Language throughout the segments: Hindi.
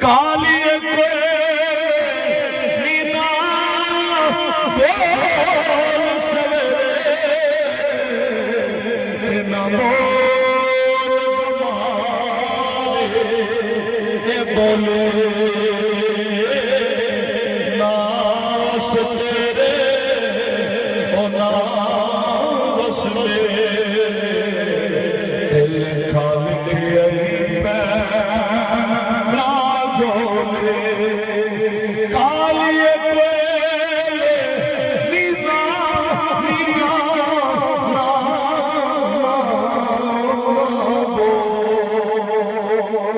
कालिए के नीना बोल सवेरे नमो बोले नास तेरे ओ नास मेरे दिल खालिक यही पैना जोड़े कालिए कोयले नीना नीना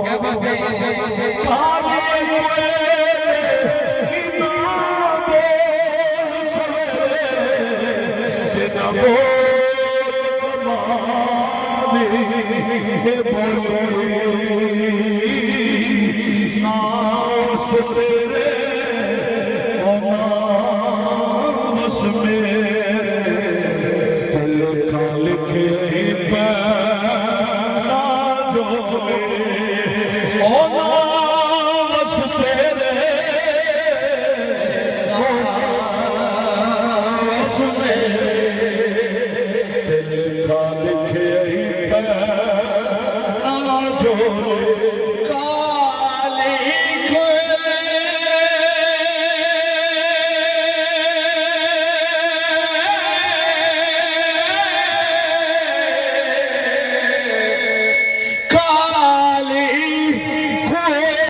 क्या बात है?